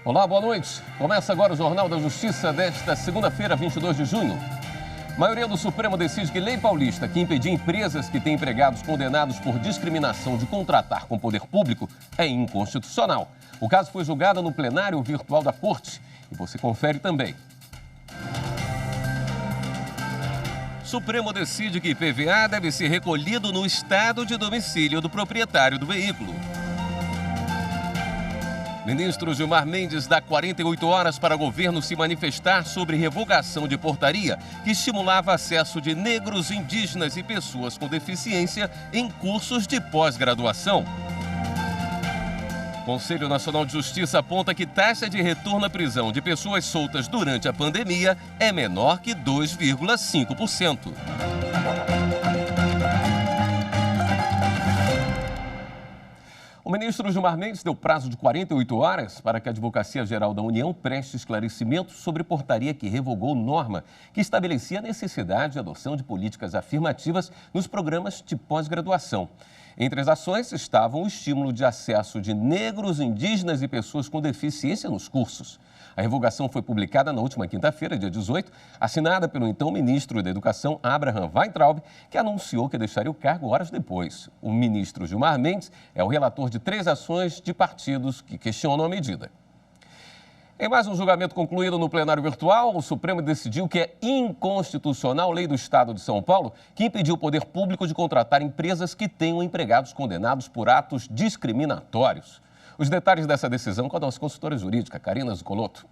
Olá, boa noite. Começa agora o Jornal da Justiça desta segunda-feira, 22 de junho. A maioria do Supremo decide que lei paulista que impedir empresas que têm empregados condenados por discriminação de contratar com o poder público é inconstitucional. O caso foi julgado no plenário virtual da Corte e você confere também. Supremo decide que IPVA deve ser recolhido no estado de domicílio do proprietário do veículo. Ministro Gilmar Mendes dá 48 horas para o governo se manifestar sobre revogação de portaria que estimulava acesso de negros, indígenas e pessoas com deficiência em cursos de pós-graduação. O Conselho Nacional de Justiça aponta que taxa de retorno à prisão de pessoas soltas durante a pandemia é menor que 2,5%. O ministro Gilmar Mendes deu prazo de 48 horas para que a Advocacia Geral da União preste esclarecimentos sobre portaria que revogou norma que estabelecia a necessidade de adoção de políticas afirmativas nos programas de pós-graduação. Entre as ações estavam o estímulo de acesso de negros, indígenas e pessoas com deficiência nos cursos. A revogação foi publicada na última quinta-feira, dia 18, assinada pelo então ministro da Educação, Abraham Weintraub, que anunciou que deixaria o cargo horas depois. O ministro Gilmar Mendes é o relator de 3 ações de partidos que questionam a medida. Em mais um julgamento concluído no plenário virtual, o Supremo decidiu que é inconstitucional a lei do Estado de São Paulo que impediu o poder público de contratar empresas que tenham empregados condenados por atos discriminatórios. Os detalhes dessa decisão com a nossa consultora jurídica, Karina Zucolotto.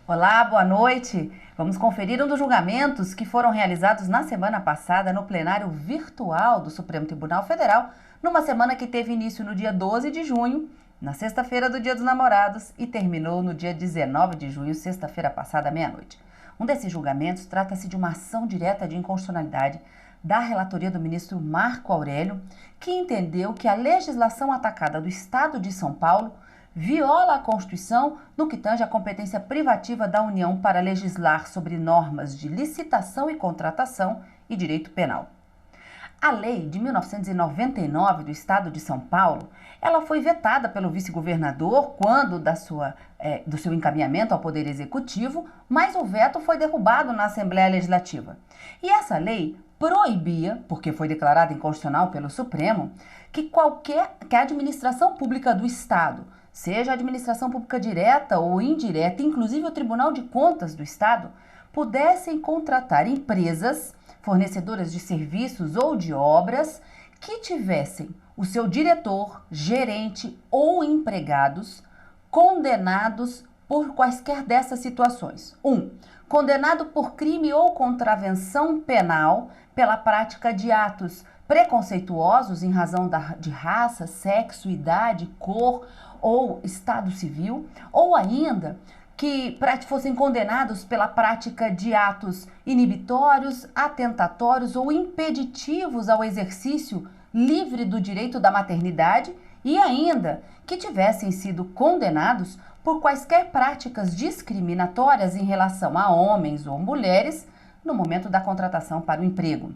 Olá, boa noite. Vamos conferir um dos julgamentos que foram realizados na semana passada no plenário virtual do Supremo Tribunal Federal, numa semana que teve início no dia 12 de junho, na sexta-feira do Dia dos Namorados, e terminou no dia 19 de junho, sexta-feira passada, meia-noite. Um desses julgamentos trata-se de uma ação direta de inconstitucionalidade da relatoria do ministro Marco Aurélio, que entendeu que a legislação atacada do Estado de São Paulo viola a Constituição no que tange à competência privativa da União para legislar sobre normas de licitação e contratação e direito penal. A lei de 1999 do Estado de São Paulo, ela foi vetada pelo vice-governador quando do seu encaminhamento ao Poder Executivo, mas o veto foi derrubado na Assembleia Legislativa. E essa lei proibia, porque foi declarada inconstitucional pelo Supremo, que a administração pública do Estado, seja a administração pública direta ou indireta, inclusive o Tribunal de Contas do Estado, pudessem contratar empresas fornecedoras de serviços ou de obras que tivessem o seu diretor, gerente ou empregados condenados por quaisquer dessas situações. 1. Condenado por crime ou contravenção penal pela prática de atos preconceituosos em razão de raça, sexo, idade, cor ou estado civil, ou ainda que fossem condenados pela prática de atos inibitórios, atentatórios ou impeditivos ao exercício livre do direito da maternidade e ainda que tivessem sido condenados por quaisquer práticas discriminatórias em relação a homens ou mulheres no momento da contratação para o emprego.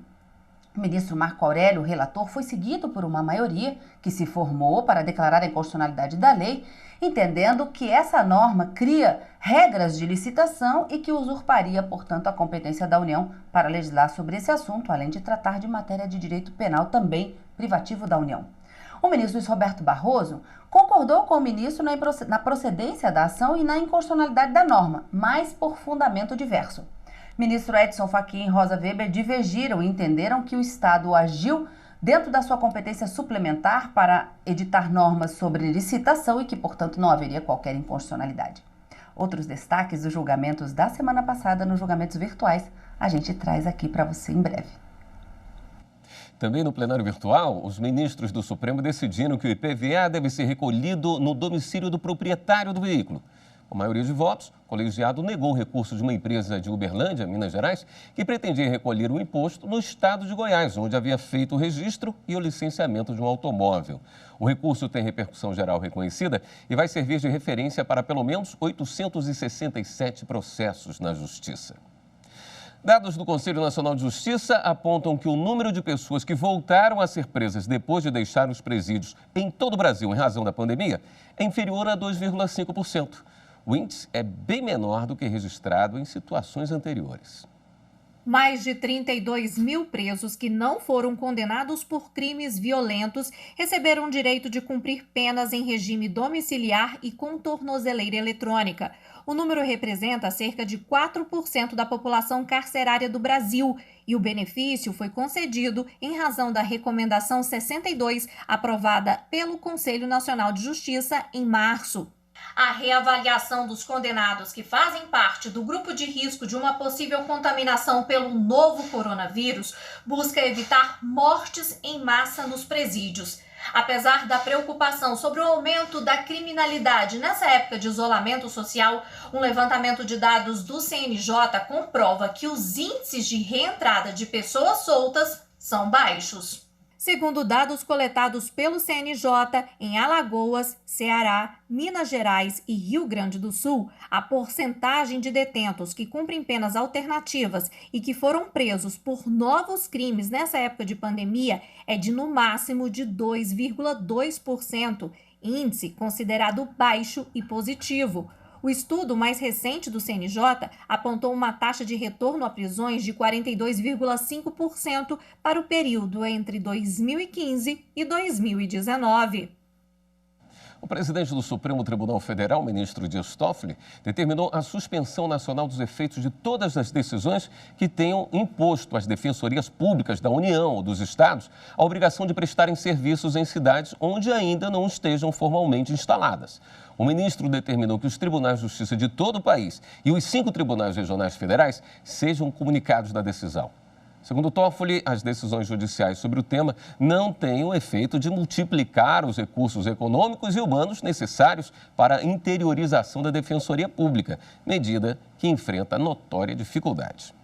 O ministro Marco Aurélio, o relator, foi seguido por uma maioria que se formou para declarar a inconstitucionalidade da lei, entendendo que essa norma cria regras de licitação e que usurparia, portanto, a competência da União para legislar sobre esse assunto, além de tratar de matéria de direito penal também privativo da União. O ministro Luiz Roberto Barroso concordou com o ministro na procedência da ação e na inconstitucionalidade da norma, mas por fundamento diverso. Ministro Edson Fachin e Rosa Weber divergiram e entenderam que o Estado agiu dentro da sua competência suplementar para editar normas sobre licitação e que, portanto, não haveria qualquer inconstitucionalidade. Outros destaques dos julgamentos da semana passada nos julgamentos virtuais a gente traz aqui para você em breve. Também no plenário virtual, os ministros do Supremo decidiram que o IPVA deve ser recolhido no domicílio do proprietário do veículo. Com maioria de votos, o colegiado negou o recurso de uma empresa de Uberlândia, Minas Gerais, que pretendia recolher o imposto no estado de Goiás, onde havia feito o registro e o licenciamento de um automóvel. O recurso tem repercussão geral reconhecida e vai servir de referência para pelo menos 867 processos na Justiça. Dados do Conselho Nacional de Justiça apontam que o número de pessoas que voltaram a ser presas depois de deixar os presídios em todo o Brasil em razão da pandemia é inferior a 2,5%. o índice é bem menor do que registrado em situações anteriores. Mais de 32 mil presos que não foram condenados por crimes violentos receberam o direito de cumprir penas em regime domiciliar e com tornozeleira eletrônica. O número representa cerca de 4% da população carcerária do Brasil e o benefício foi concedido em razão da Recomendação 62, aprovada pelo Conselho Nacional de Justiça em março. A reavaliação dos condenados que fazem parte do grupo de risco de uma possível contaminação pelo novo coronavírus busca evitar mortes em massa nos presídios. Apesar da preocupação sobre o aumento da criminalidade nessa época de isolamento social, um levantamento de dados do CNJ comprova que os índices de reentrada de pessoas soltas são baixos. Segundo dados coletados pelo CNJ, em Alagoas, Ceará, Minas Gerais e Rio Grande do Sul, a porcentagem de detentos que cumprem penas alternativas e que foram presos por novos crimes nessa época de pandemia é de no máximo de 2,2%, índice considerado baixo e positivo. O estudo mais recente do CNJ apontou uma taxa de retorno a prisões de 42,5% para o período entre 2015 e 2019. O presidente do Supremo Tribunal Federal, ministro Dias Toffoli, determinou a suspensão nacional dos efeitos de todas as decisões que tenham imposto às defensorias públicas da União ou dos estados a obrigação de prestarem serviços em cidades onde ainda não estejam formalmente instaladas. O ministro determinou que os tribunais de justiça de todo o país e os 5 tribunais regionais federais sejam comunicados da decisão. Segundo Toffoli, as decisões judiciais sobre o tema não têm o efeito de multiplicar os recursos econômicos e humanos necessários para a interiorização da Defensoria Pública, medida que enfrenta notória dificuldade.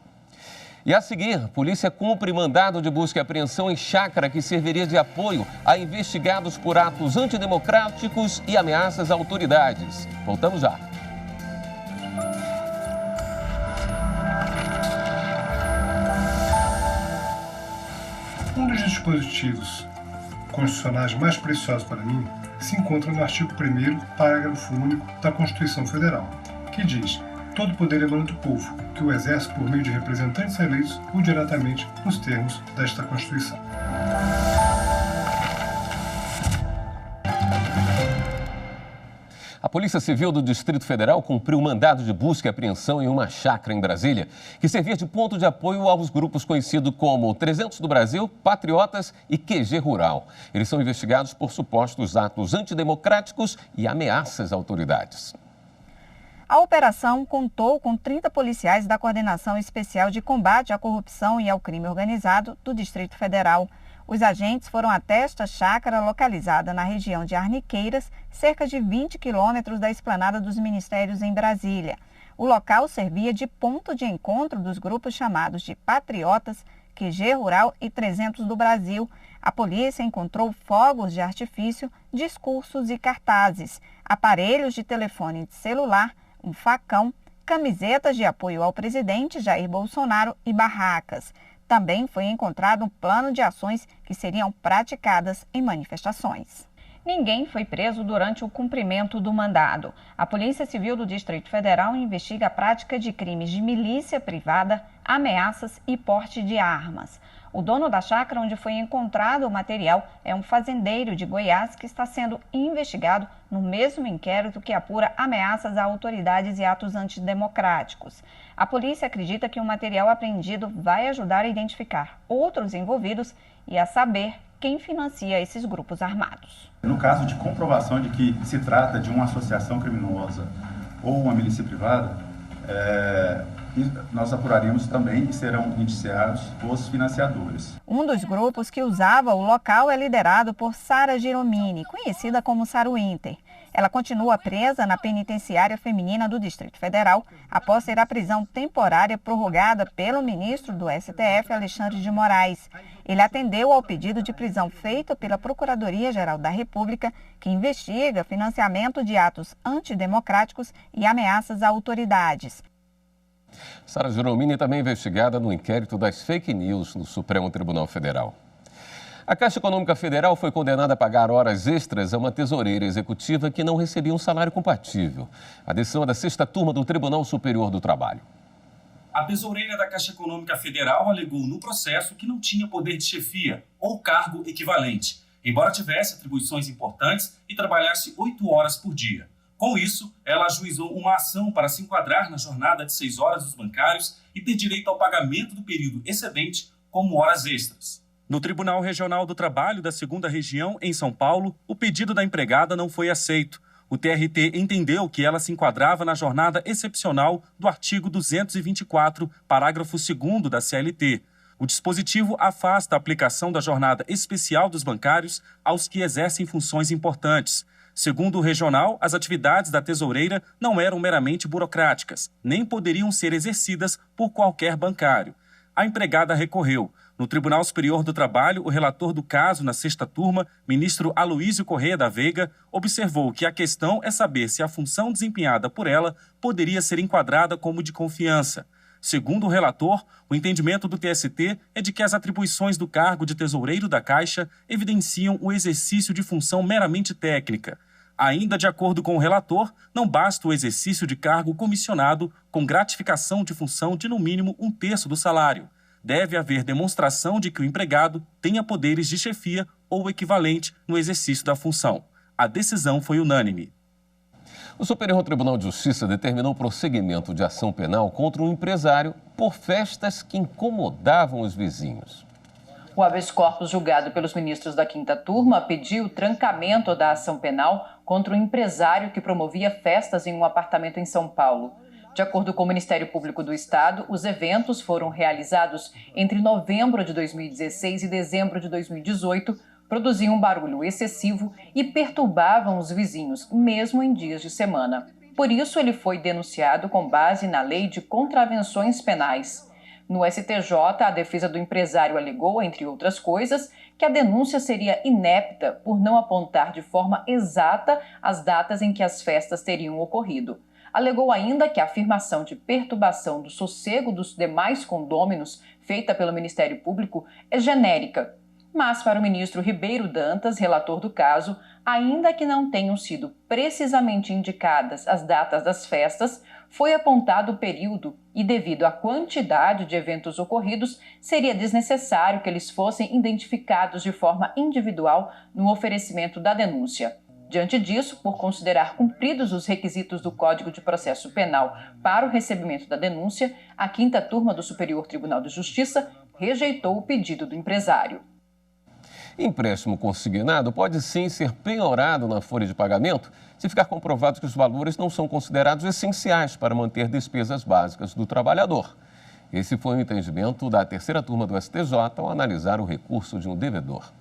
E a seguir, a polícia cumpre mandado de busca e apreensão em chácara que serviria de apoio a investigados por atos antidemocráticos e ameaças a autoridades. Voltamos já. Um dos dispositivos constitucionais mais preciosos para mim se encontra no artigo 1º, parágrafo único da Constituição Federal, que diz: todo poder emana do povo, que o exerce por meio de representantes eleitos ou diretamente nos termos desta Constituição. A Polícia Civil do Distrito Federal cumpriu mandado de busca e apreensão em uma chácara em Brasília, que servia de ponto de apoio aos grupos conhecidos como 300 do Brasil, Patriotas e QG Rural. Eles são investigados por supostos atos antidemocráticos e ameaças a autoridades. A operação contou com 30 policiais da Coordenação Especial de Combate à Corrupção e ao Crime Organizado do Distrito Federal. Os agentes foram até esta chácara localizada na região de Arniqueiras, cerca de 20 quilômetros da esplanada dos ministérios em Brasília. O local servia de ponto de encontro dos grupos chamados de Patriotas, QG Rural e 300 do Brasil. A polícia encontrou fogos de artifício, discursos e cartazes, aparelhos de telefone celular, um facão, camisetas de apoio ao presidente Jair Bolsonaro e barracas. Também foi encontrado um plano de ações que seriam praticadas em manifestações. Ninguém foi preso durante o cumprimento do mandado. A Polícia Civil do Distrito Federal investiga a prática de crimes de milícia privada, ameaças e porte de armas. O dono da chácara onde foi encontrado o material é um fazendeiro de Goiás que está sendo investigado no mesmo inquérito que apura ameaças a autoridades e atos antidemocráticos. A polícia acredita que o material apreendido vai ajudar a identificar outros envolvidos e a saber quem financia esses grupos armados. No caso de comprovação de que se trata de uma associação criminosa ou uma milícia privada, nós apuraríamos também e serão indiciados os financiadores. Um dos grupos que usava o local é liderado por Sara Giromini, conhecida como Saru Inter. Ela continua presa na penitenciária feminina do Distrito Federal após ter a prisão temporária prorrogada pelo ministro do STF, Alexandre de Moraes. Ele atendeu ao pedido de prisão feito pela Procuradoria-Geral da República, que investiga financiamento de atos antidemocráticos e ameaças a autoridades. Sara Giromini também é investigada no inquérito das fake news no Supremo Tribunal Federal. A Caixa Econômica Federal foi condenada a pagar horas extras a uma tesoureira executiva que não recebia um salário compatível. A decisão é da 6ª turma do Tribunal Superior do Trabalho. A tesoureira da Caixa Econômica Federal alegou no processo que não tinha poder de chefia ou cargo equivalente, embora tivesse atribuições importantes e trabalhasse 8 horas por dia. Com isso, ela ajuizou uma ação para se enquadrar na jornada de 6 horas dos bancários e ter direito ao pagamento do período excedente como horas extras. No Tribunal Regional do Trabalho da 2ª Região, em São Paulo, o pedido da empregada não foi aceito. O TRT entendeu que ela se enquadrava na jornada excepcional do artigo 224, parágrafo 2º da CLT. O dispositivo afasta a aplicação da jornada especial dos bancários aos que exercem funções importantes. Segundo o regional, as atividades da tesoureira não eram meramente burocráticas, nem poderiam ser exercidas por qualquer bancário. A empregada recorreu. No Tribunal Superior do Trabalho, o relator do caso na 6ª turma, ministro Aloísio Corrêa da Veiga, observou que a questão é saber se a função desempenhada por ela poderia ser enquadrada como de confiança. Segundo o relator, o entendimento do TST é de que as atribuições do cargo de tesoureiro da Caixa evidenciam o exercício de função meramente técnica. Ainda de acordo com o relator, não basta o exercício de cargo comissionado com gratificação de função de no mínimo 1/3 do salário. Deve haver demonstração de que o empregado tenha poderes de chefia ou equivalente no exercício da função. A decisão foi unânime. O Superior Tribunal de Justiça determinou o prosseguimento de ação penal contra um empresário por festas que incomodavam os vizinhos. O habeas corpus julgado pelos ministros da 5ª turma pediu o trancamento da ação penal contra um empresário que promovia festas em um apartamento em São Paulo. De acordo com o Ministério Público do Estado, os eventos foram realizados entre novembro de 2016 e dezembro de 2018, produziam um barulho excessivo e perturbavam os vizinhos, mesmo em dias de semana. Por isso, ele foi denunciado com base na Lei de Contravenções Penais. No STJ, a defesa do empresário alegou, entre outras coisas, que a denúncia seria inepta por não apontar de forma exata as datas em que as festas teriam ocorrido. Alegou ainda que a afirmação de perturbação do sossego dos demais condôminos feita pelo Ministério Público é genérica. Mas, para o ministro Ribeiro Dantas, relator do caso, ainda que não tenham sido precisamente indicadas as datas das festas, foi apontado o período e, devido à quantidade de eventos ocorridos, seria desnecessário que eles fossem identificados de forma individual no oferecimento da denúncia. Diante disso, por considerar cumpridos os requisitos do Código de Processo Penal para o recebimento da denúncia, a 5ª turma do Superior Tribunal de Justiça rejeitou o pedido do empresário. Empréstimo consignado pode sim ser penhorado na folha de pagamento se ficar comprovado que os valores não são considerados essenciais para manter despesas básicas do trabalhador. Esse foi o entendimento da 3ª turma do STJ ao analisar o recurso de um devedor.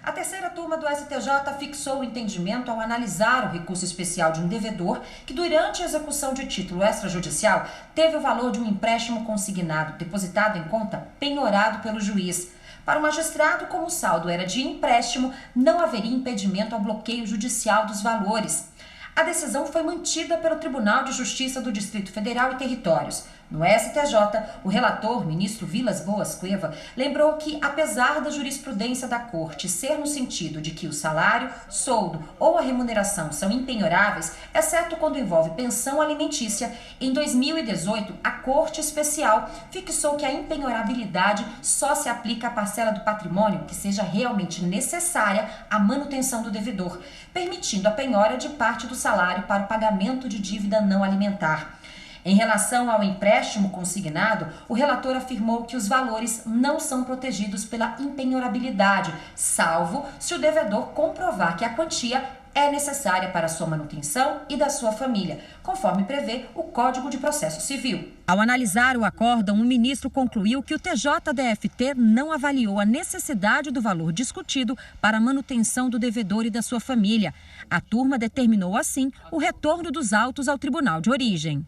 A 3ª turma do STJ fixou o entendimento ao analisar o recurso especial de um devedor que, durante a execução de título extrajudicial, teve o valor de um empréstimo consignado depositado em conta penhorado pelo juiz. Para o magistrado, como o saldo era de empréstimo, não haveria impedimento ao bloqueio judicial dos valores. A decisão foi mantida pelo Tribunal de Justiça do Distrito Federal e Territórios. No STJ, o relator, ministro Vilas Boas Cueva, lembrou que, apesar da jurisprudência da Corte ser no sentido de que o salário, soldo ou a remuneração são impenhoráveis, exceto quando envolve pensão alimentícia, em 2018, a Corte Especial fixou que a impenhorabilidade só se aplica à parcela do patrimônio que seja realmente necessária à manutenção do devedor, permitindo a penhora de parte do salário para o pagamento de dívida não alimentar. Em relação ao empréstimo consignado, o relator afirmou que os valores não são protegidos pela impenhorabilidade, salvo se o devedor comprovar que a quantia é necessária para a sua manutenção e da sua família, conforme prevê o Código de Processo Civil. Ao analisar o acórdão, o ministro concluiu que o TJDFT não avaliou a necessidade do valor discutido para a manutenção do devedor e da sua família. A turma determinou, assim, o retorno dos autos ao tribunal de origem.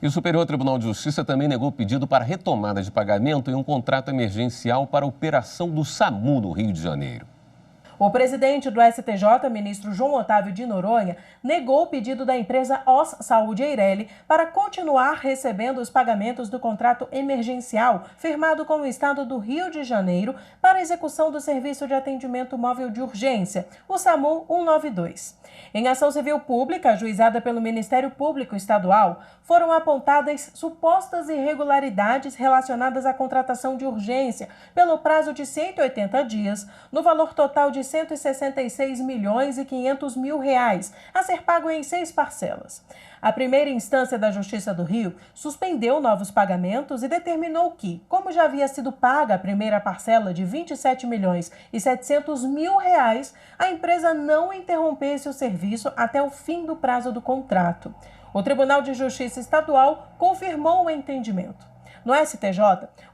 E o Superior Tribunal de Justiça também negou o pedido para retomada de pagamento em um contrato emergencial para a operação do SAMU no Rio de Janeiro. O presidente do STJ, ministro João Otávio de Noronha, negou o pedido da empresa Os Saúde Eireli para continuar recebendo os pagamentos do contrato emergencial firmado com o Estado do Rio de Janeiro para a execução do Serviço de Atendimento Móvel de Urgência, o SAMU 192. Em ação civil pública, ajuizada pelo Ministério Público Estadual, foram apontadas supostas irregularidades relacionadas à contratação de urgência pelo prazo de 180 dias, no valor total de R$ 166.500.000, a ser pago em 6 parcelas. A primeira instância da Justiça do Rio suspendeu novos pagamentos e determinou que, como já havia sido paga a primeira parcela de R$ 27.700.000, a empresa não interrompesse o serviço até o fim do prazo do contrato. O Tribunal de Justiça Estadual confirmou o entendimento. No STJ,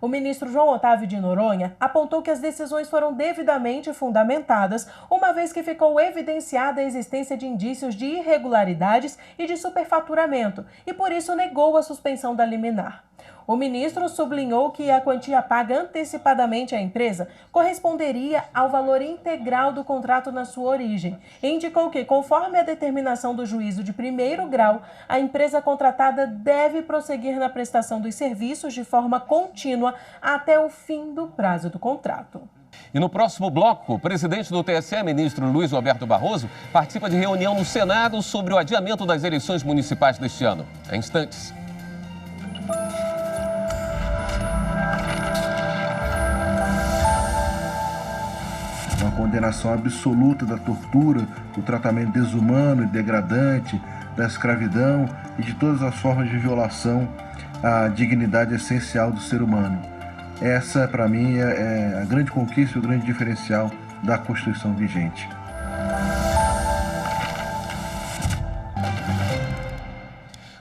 o ministro João Otávio de Noronha apontou que as decisões foram devidamente fundamentadas, uma vez que ficou evidenciada a existência de indícios de irregularidades e de superfaturamento, e por isso negou a suspensão da liminar. O ministro sublinhou que a quantia paga antecipadamente à empresa corresponderia ao valor integral do contrato na sua origem e indicou que, conforme a determinação do juízo de primeiro grau, a empresa contratada deve prosseguir na prestação dos serviços de forma contínua até o fim do prazo do contrato. E no próximo bloco, o presidente do TSE, ministro Luiz Roberto Barroso, participa de reunião no Senado sobre o adiamento das eleições municipais deste ano. Em instantes. Uma condenação absoluta da tortura, do tratamento desumano e degradante, da escravidão e de todas as formas de violação à dignidade essencial do ser humano. Essa, para mim, é a grande conquista e o grande diferencial da Constituição vigente.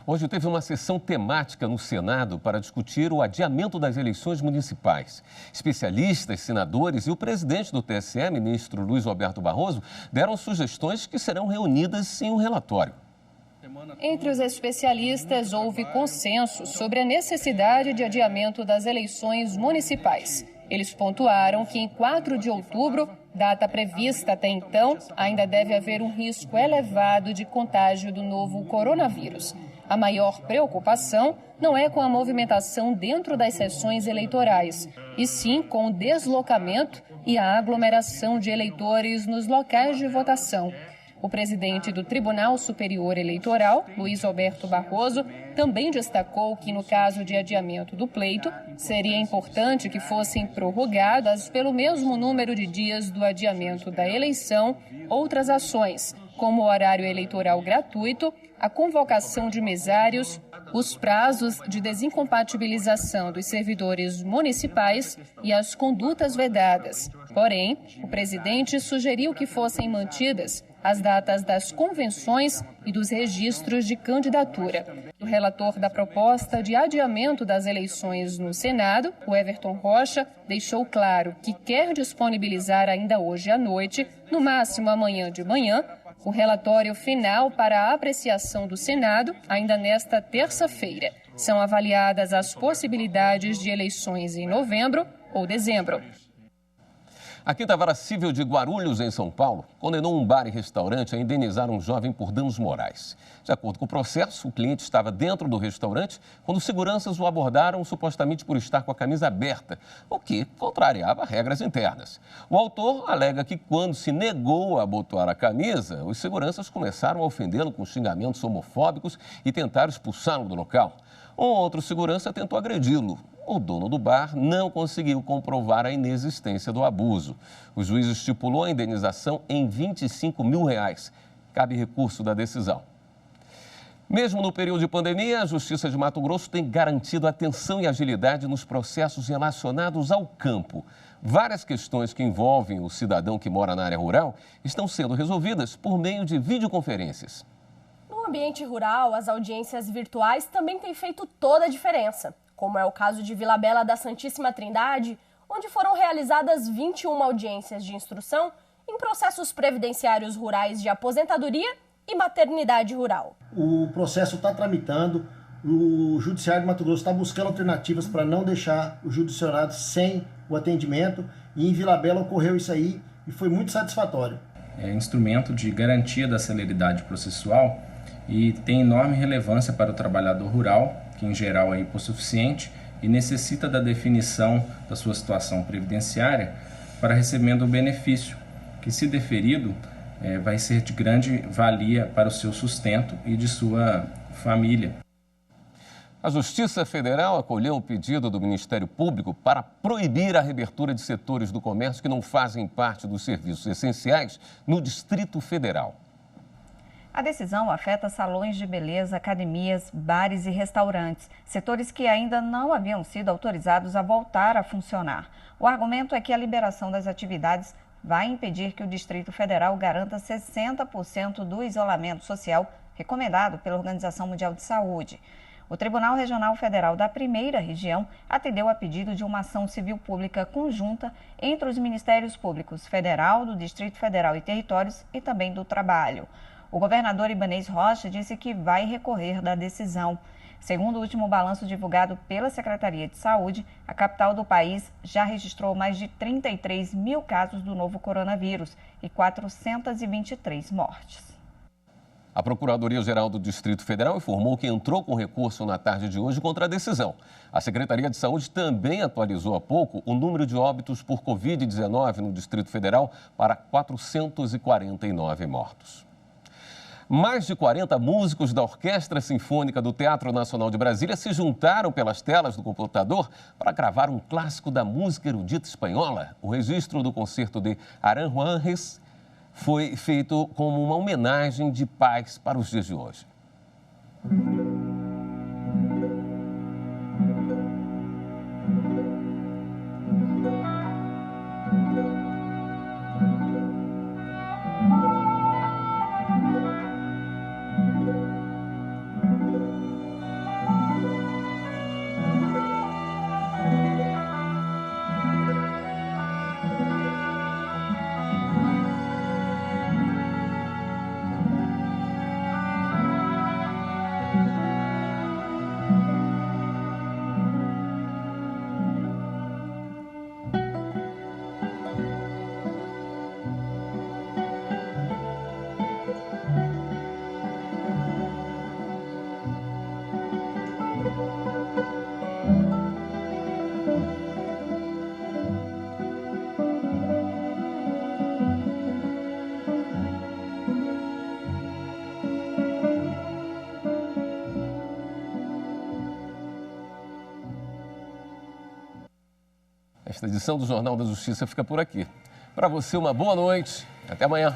Hoje teve uma sessão temática no Senado para discutir o adiamento das eleições municipais. Especialistas, senadores e o presidente do TSE, ministro Luiz Roberto Barroso, deram sugestões que serão reunidas em um relatório. Entre os especialistas, houve consenso sobre a necessidade de adiamento das eleições municipais. Eles pontuaram que em 4 de outubro, data prevista até então, ainda deve haver um risco elevado de contágio do novo coronavírus. A maior preocupação não é com a movimentação dentro das sessões eleitorais, e sim com o deslocamento e a aglomeração de eleitores nos locais de votação. O presidente do Tribunal Superior Eleitoral, Luiz Roberto Barroso, também destacou que, no caso de adiamento do pleito, seria importante que fossem prorrogadas, pelo mesmo número de dias do adiamento da eleição, outras ações, como o horário eleitoral gratuito, a convocação de mesários, os prazos de desincompatibilização dos servidores municipais e as condutas vedadas. Porém, o presidente sugeriu que fossem mantidas as datas das convenções e dos registros de candidatura. O relator da proposta de adiamento das eleições no Senado, o Everton Rocha, deixou claro que quer disponibilizar ainda hoje à noite, no máximo amanhã de manhã, o relatório final para a apreciação do Senado, ainda nesta terça-feira. São avaliadas as possibilidades de eleições em novembro ou dezembro. A Quinta Vara Civil de Guarulhos, em São Paulo, condenou um bar e restaurante a indenizar um jovem por danos morais. De acordo com o processo, o cliente estava dentro do restaurante quando seguranças o abordaram supostamente por estar com a camisa aberta, o que contrariava regras internas. O autor alega que quando se negou a abotoar a camisa, os seguranças começaram a ofendê-lo com xingamentos homofóbicos e tentaram expulsá-lo do local. Um outro segurança tentou agredi-lo. O dono do bar não conseguiu comprovar a inexistência do abuso. O juiz estipulou a indenização em R$ 25 mil. Cabe recurso da decisão. Mesmo no período de pandemia, a Justiça de Mato Grosso tem garantido atenção e agilidade nos processos relacionados ao campo. Várias questões que envolvem o cidadão que mora na área rural estão sendo resolvidas por meio de videoconferências. No ambiente rural, as audiências virtuais também têm feito toda a diferença, como é o caso de Vila Bela da Santíssima Trindade, onde foram realizadas 21 audiências de instrução em processos previdenciários rurais de aposentadoria e maternidade rural. O processo está tramitando, o Judiciário de Mato Grosso está buscando alternativas para não deixar o judiciário sem o atendimento, e em Vila Bela ocorreu isso aí, e foi muito satisfatório. É instrumento de garantia da celeridade processual e tem enorme relevância para o trabalhador rural, que em geral é hipossuficiente e necessita da definição da sua situação previdenciária para recebimento do benefício, que, se deferido, vai ser de grande valia para o seu sustento e de sua família. A Justiça Federal acolheu o pedido do Ministério Público para proibir a reabertura de setores do comércio que não fazem parte dos serviços essenciais no Distrito Federal. A decisão afeta salões de beleza, academias, bares e restaurantes, setores que ainda não haviam sido autorizados a voltar a funcionar. O argumento é que a liberação das atividades vai impedir que o Distrito Federal garanta 60% do isolamento social recomendado pela Organização Mundial de Saúde. O Tribunal Regional Federal da Primeira Região atendeu a pedido de uma ação civil pública conjunta entre os Ministérios Públicos Federal, do Distrito Federal e Territórios e também do Trabalho. O governador Ibanez Rocha disse que vai recorrer da decisão. Segundo o último balanço divulgado pela Secretaria de Saúde, a capital do país já registrou mais de 33 mil casos do novo coronavírus e 423 mortes. A Procuradoria-Geral do Distrito Federal informou que entrou com recurso na tarde de hoje contra a decisão. A Secretaria de Saúde também atualizou há pouco o número de óbitos por Covid-19 no Distrito Federal para 449 mortos. Mais de 40 músicos da Orquestra Sinfônica do Teatro Nacional de Brasília se juntaram pelas telas do computador para gravar um clássico da música erudita espanhola. O registro do concerto de Aranjuez foi feito como uma homenagem de paz para os dias de hoje. Esta edição do Jornal da Justiça fica por aqui. Para você, uma boa noite. Até amanhã.